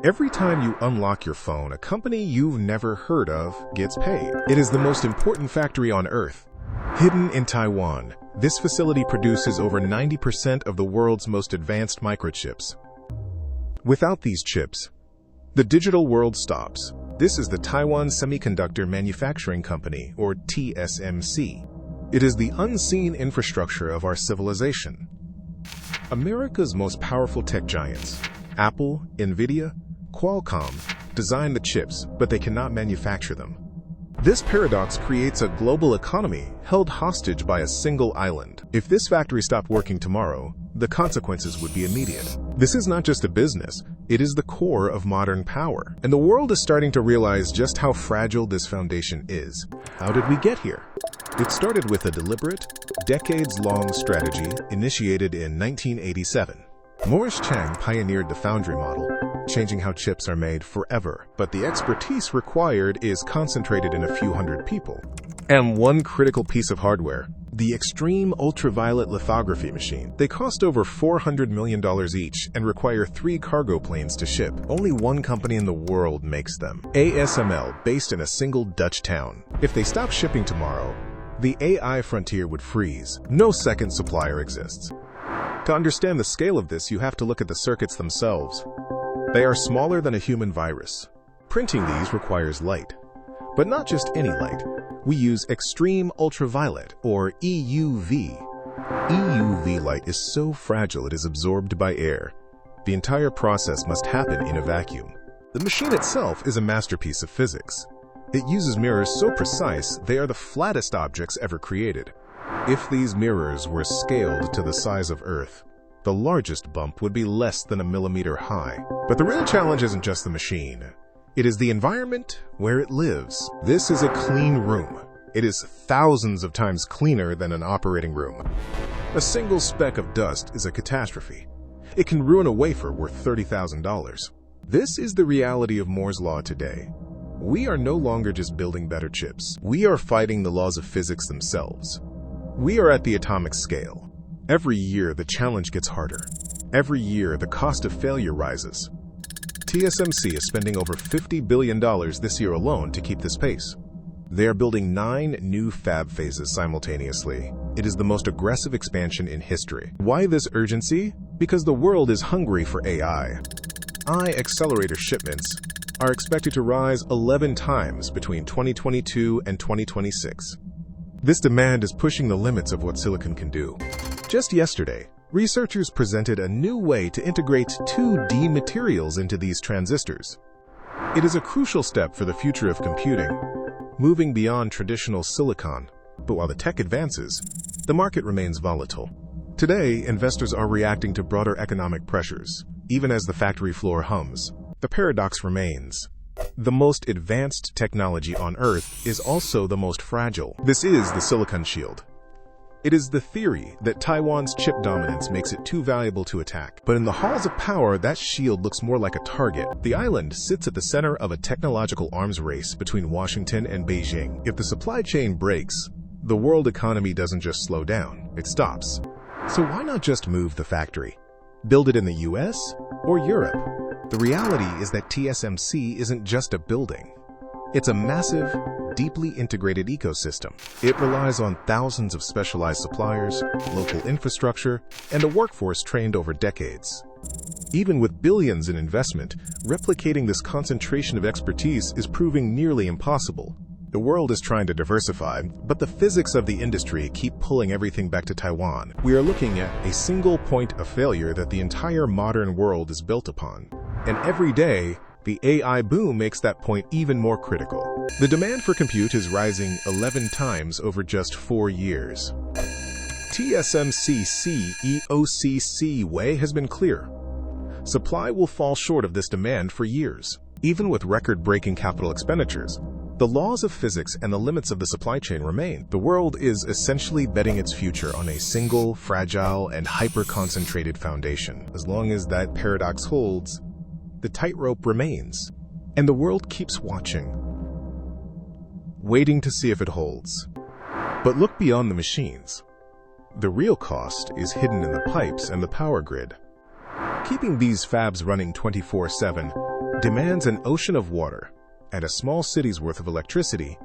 Every time you unlock your phone, a company you've never heard of gets paid. It is the most important factory on Earth. Hidden in Taiwan, this facility produces over 90% of the world's most advanced microchips. Without these chips, the digital world stops. This is the Taiwan Semiconductor Manufacturing Company, or TSMC. It is the unseen infrastructure of our civilization. America's most powerful tech giants, Apple, Nvidia, Qualcomm, design the chips, but they cannot manufacture them. This paradox creates a global economy held hostage by a single island. If this factory stopped working tomorrow, the consequences would be immediate. This is not just a business, it is the core of modern power. And the world is starting to realize just how fragile this foundation is. How did we get here? It started with a deliberate, decades-long strategy initiated in 1987. Morris Chang pioneered the Foundry model, changing how chips are made forever. But the expertise required is concentrated in a few hundred people. And one critical piece of hardware, the Extreme Ultraviolet Lithography machine. They cost over $400 million each and require 3 cargo planes to ship. Only one company in the world makes them, ASML, based in a single Dutch town. If they stop shipping tomorrow, the AI frontier would freeze. No second supplier exists. To understand the scale of this, you have to look at the circuits themselves. They are smaller than a human virus. Printing these requires light. But not just any light. We use extreme ultraviolet, or EUV. EUV light is so fragile it is absorbed by air. The entire process must happen in a vacuum. The machine itself is a masterpiece of physics. It uses mirrors so precise they are the flattest objects ever created. If these mirrors were scaled to the size of Earth, the largest bump would be less than a millimeter high. But the real challenge isn't just the machine. It is the environment where it lives. This is a clean room. It is thousands of times cleaner than an operating room. A single speck of dust is a catastrophe. It can ruin a wafer worth $30,000. This is the reality of Moore's Law today. We are no longer just building better chips. We are fighting the laws of physics themselves. We are at the atomic scale. Every year, the challenge gets harder. Every year, the cost of failure rises. TSMC is spending over $50 billion this year alone to keep this pace. They are building 9 new fab phases simultaneously. It is the most aggressive expansion in history. Why this urgency? Because the world is hungry for AI. accelerator shipments are expected to rise 11 times between 2022 and 2026. This demand is pushing the limits of what silicon can do. Just yesterday, researchers presented a new way to integrate 2D materials into these transistors. It is a crucial step for the future of computing, moving beyond traditional silicon. But while the tech advances, the market remains volatile. Today, investors are reacting to broader economic pressures, even as the factory floor hums. The paradox remains. The most advanced technology on Earth is also the most fragile. This is the silicon shield. It is the theory that Taiwan's chip dominance makes it too valuable to attack. But in the halls of power, that shield looks more like a target. The island sits at the center of a technological arms race between Washington and Beijing. If the supply chain breaks, the world economy doesn't just slow down, it stops. So why not just move the factory? Build it in the US or Europe? The reality is that TSMC isn't just a building. It's a massive, deeply integrated ecosystem. It relies on thousands of specialized suppliers, local infrastructure, and a workforce trained over decades. Even with billions in investment, replicating this concentration of expertise is proving nearly impossible. The world is trying to diversify, but the physics of the industry keep pulling everything back to Taiwan. We are looking at a single point of failure that the entire modern world is built upon. And every day, the AI boom makes that point even more critical. The demand for compute is rising 11 times over just 4 years. TSMC CEO's way has been clear. Supply will fall short of this demand for years. Even with record-breaking capital expenditures, the laws of physics and the limits of the supply chain remain. The world is essentially betting its future on a single, fragile, and hyper-concentrated foundation. As long as that paradox holds, the tightrope remains, and the world keeps watching, waiting to see if it holds. But look beyond the machines. The real cost is hidden in the pipes and the power grid. Keeping these fabs running 24/7 demands an ocean of water and a small city's worth of electricity.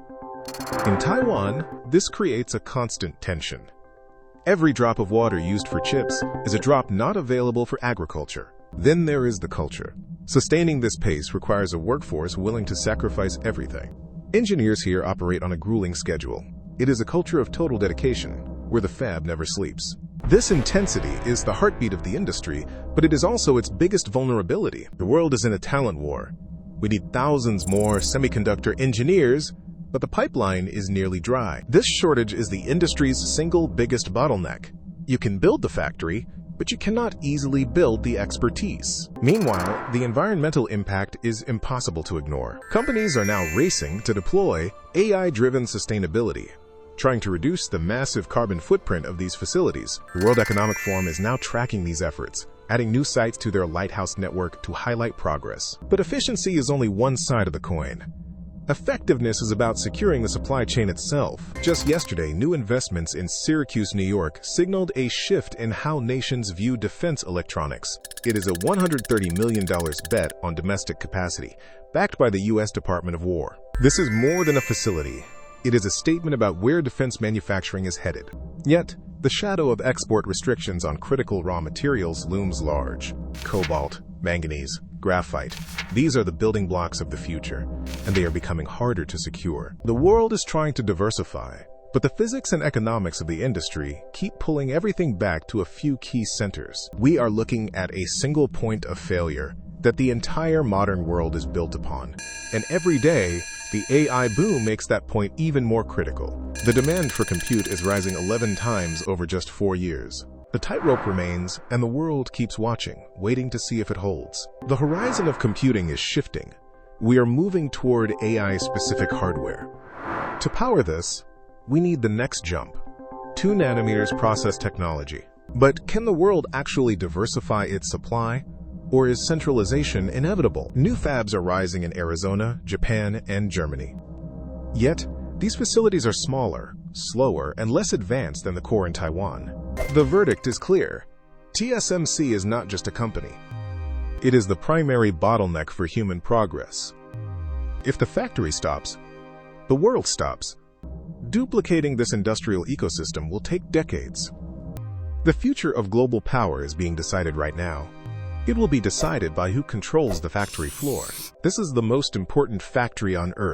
In Taiwan, this creates a constant tension. Every drop of water used for chips is a drop not available for agriculture. Then there is the culture. Sustaining this pace requires a workforce willing to sacrifice everything. Engineers here operate on a grueling schedule. It is a culture of total dedication, where the fab never sleeps. This intensity is the heartbeat of the industry, but it is also its biggest vulnerability. The world is in a talent war. We need thousands more semiconductor engineers, but the pipeline is nearly dry. This shortage is the industry's single biggest bottleneck. You can build the factory, but you cannot easily build the expertise. Meanwhile, the environmental impact is impossible to ignore. Companies are now racing to deploy AI-driven sustainability, trying to reduce the massive carbon footprint of these facilities. The World Economic Forum is now tracking these efforts, adding new sites to their lighthouse network to highlight progress. But efficiency is only one side of the coin. Effectiveness is about securing the supply chain itself. Just yesterday, new investments in Syracuse, New York, signaled a shift in how nations view defense electronics. It is a $130 million bet on domestic capacity, backed by the U.S. Department of War. This is more than a facility. It is a statement about where defense manufacturing is headed. Yet, the shadow of export restrictions on critical raw materials looms large. Cobalt, manganese, graphite. These are the building blocks of the future, and they are becoming harder to secure. The world is trying to diversify, but the physics and economics of the industry keep pulling everything back to a few key centers. We are looking at a single point of failure that the entire modern world is built upon, and every day, the AI boom makes that point even more critical. The demand for compute is rising 11 times over just 4 years. The tightrope remains, and the world keeps watching, waiting to see if it holds. The horizon of computing is shifting. We are moving toward AI-specific hardware. To power this, we need the next jump, 2 nanometers process technology. But can the world actually diversify its supply? Or is centralization inevitable? New fabs are rising in Arizona, Japan, and Germany. Yet, these facilities are smaller, slower, and less advanced than the core in Taiwan. The verdict is clear. TSMC is not just a company. It is the primary bottleneck for human progress. If the factory stops, the world stops. Duplicating this industrial ecosystem will take decades. The future of global power is being decided right now. It will be decided by who controls the factory floor. This is the most important factory on Earth.